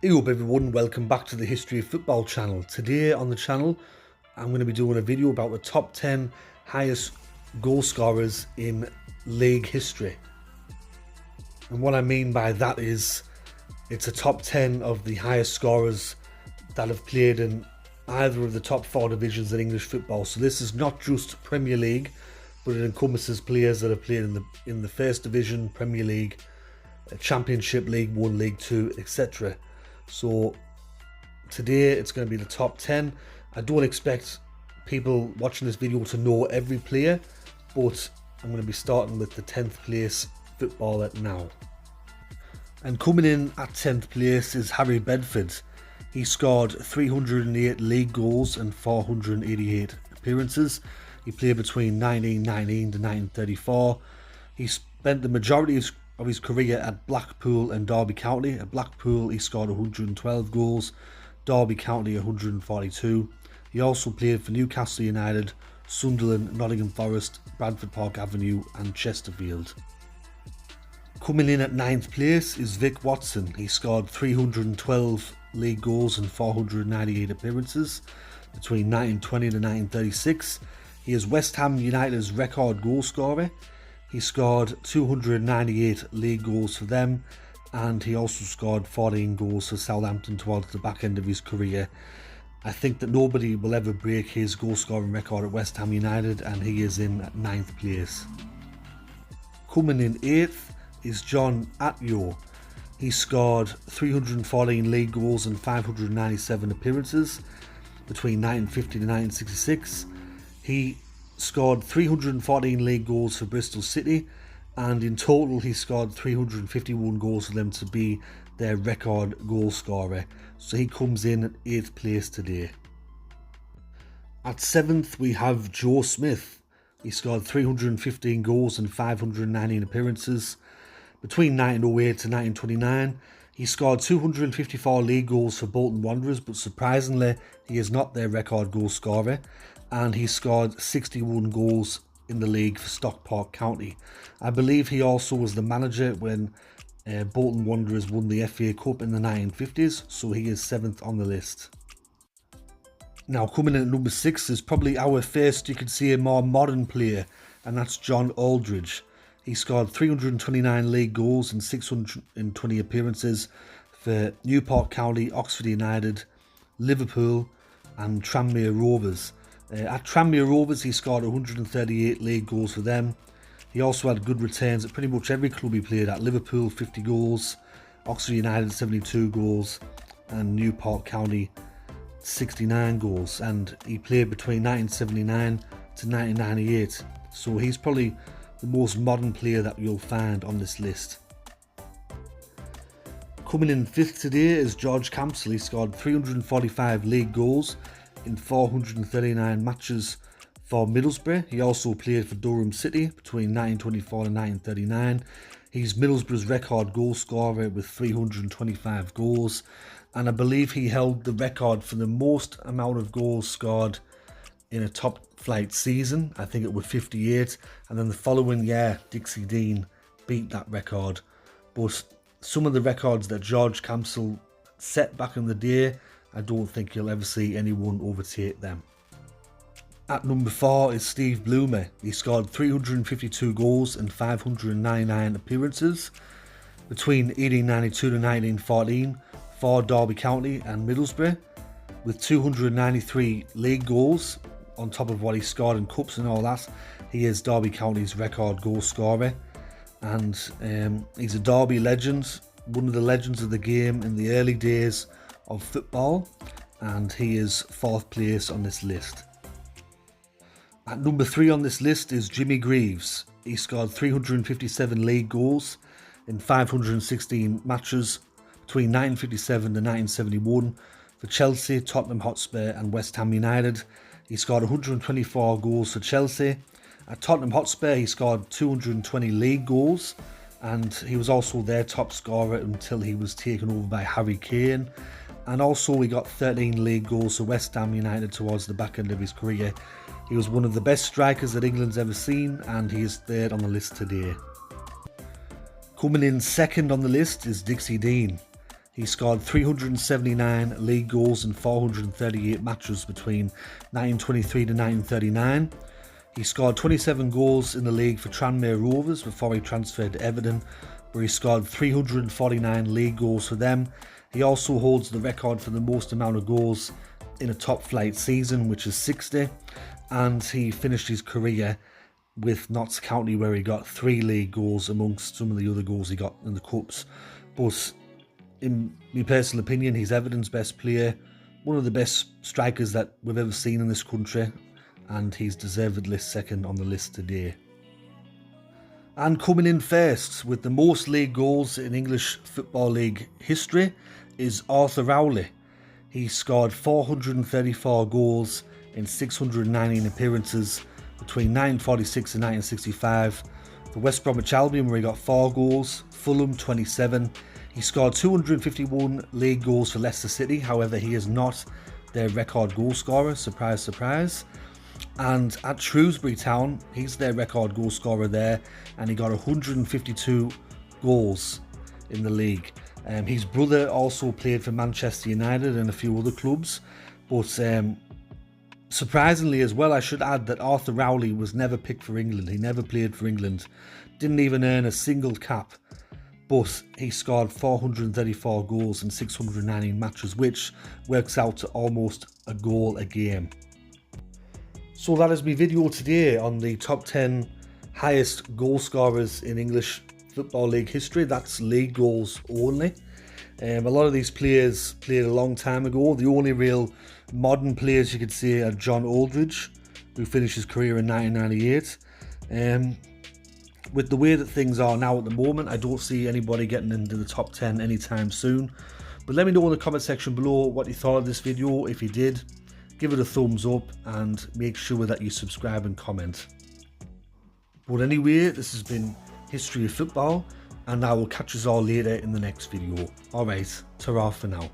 Hey up everyone, welcome back to the History of Football channel. Today on the channel I'm going to be doing a video about the top 10 highest goal scorers in league history. And what I mean by that is it's a top 10 of the highest scorers that have played in either of the top 4 divisions in English football. So this is not just Premier League, but it encompasses players that have played in the First Division, Premier League, Championship, League 1, League 2, etc. So today it's going to be the top 10. I don't expect people watching this video to know every player, but I'm going to be starting with the 10th place footballer now. And coming in at 10th place is Harry Bedford. He scored 308 league goals and 488 appearances. He played between 1919 to 1934. He spent the majority of his career at Blackpool and Derby County. At Blackpool he scored 112 goals, Derby County 142. He also played for Newcastle United, Sunderland, Nottingham Forest, Bradford Park Avenue and Chesterfield. Coming in at 9th place is Vic Watson. He scored 312 league goals and 498 appearances between 1920 to 1936. He is West Ham United's record goal scorer. He scored 298 league goals for them, and he also scored 14 goals for Southampton towards the back end of his career. I think that nobody will ever break his goal scoring record at West Ham United, and he is in 9th place. Coming in 8th is John Atyo. He scored 314 league goals and 597 appearances between 1950 to 1966. He scored 314 league goals for Bristol City, and in total he scored 351 goals for them to be their record goal scorer. So he comes in at 8th place today. At 7th we have Joe Smith. He scored 315 goals and 519 appearances between 1908 to 1929. He scored 254 league goals for Bolton Wanderers, but surprisingly he is not their record goal scorer, and he scored 61 goals in the league for Stockport County. I believe he also was the manager when Bolton Wanderers won the FA Cup in the 1950s, so he is 7th on the list. Now coming in at number 6 is probably our first, you could say, a more modern player, and that's John Aldridge. He scored 329 league goals and 620 appearances for Newport County, Oxford United, Liverpool and Tranmere Rovers. At Tranmere Rovers he scored 138 league goals for them. He also had good returns at pretty much every club he played at. Liverpool 50 goals, Oxford United 72 goals and Newport County 69 goals, and he played between 1979 to 1998. So he's probably the most modern player that you'll find on this list. Coming in 5th today is George Campbell. He scored 345 league goals in 439 matches for Middlesbrough. He also played for Durham City between 1924 and 1939. He's Middlesbrough's record goal scorer with 325 goals, and I believe he held the record for the most amount of goals scored in a top flight season. I think it was 58, and then the following year Dixie Dean beat that record. But some of the records that George Campbell set back in the day, I don't think you'll ever see anyone overtake them. At number 4 is Steve Bloomer. He scored 352 goals and 599 appearances between 1892 to 1914 for Derby County and Middlesbrough, with 293 league goals on top of what he scored in cups and all that. He is Derby County's record goal scorer, and he's a Derby legend, one of the legends of the game in the early days of football, and he is 4th place on this list. At number 3 on this list is Jimmy Greaves. He scored 357 league goals in 516 matches between 1957 to 1971 for Chelsea, Tottenham Hotspur and West Ham United. He scored 124 goals for Chelsea. At Tottenham Hotspur he scored 220 league goals, and he was also their top scorer until he was taken over by Harry Kane. And also he got 13 league goals for West Ham United towards the back end of his career. He was one of the best strikers that England's ever seen, and he is 3rd on the list today. Coming in 2nd on the list is Dixie Dean. He scored 379 league goals in 438 matches between 1923 to 1939. He scored 27 goals in the league for Tranmere Rovers before he transferred to Everton, where he scored 349 league goals for them. He also holds the record for the most amount of goals in a top flight season, which is 60, and he finished his career with Notts County, where he got 3 league goals amongst some of the other goals he got in the cups. But in my personal opinion, he's Everton's best player, one of the best strikers that we've ever seen in this country, and he's deservedly second on the list today. And coming in first with the most league goals in English Football League history is Arthur Rowley. He scored 434 goals in 619 appearances between 1946 and 1965 for West Bromwich Albion, where he got 4 goals, Fulham 27. He scored 251 league goals for Leicester City, however he is not their record goal scorer, surprise surprise. And at Shrewsbury Town, he's their record goal scorer there, and he got 152 goals in the league. His brother also played for Manchester United and a few other clubs, but surprisingly as well, I should add that Arthur Rowley was never picked for England. He never played for England, didn't even earn a single cap, but he scored 434 goals in 619 matches, which works out to almost a goal a game. So that is my video today on the top 10 highest goal scorers in English Football League history. That's league goals only. A lot of these players played a long time ago. The only real modern players you could say are John Aldridge, who finished his career in 1998. With the way that things are now at the moment, I don't see anybody getting into the top 10 anytime soon. But let me know in the comment section below what you thought of this video. If you did, give it a thumbs up and make sure that you subscribe and comment. But anyway, this has been History of Football, and I will catch us all later in the next video. Alright, ta-ra for now.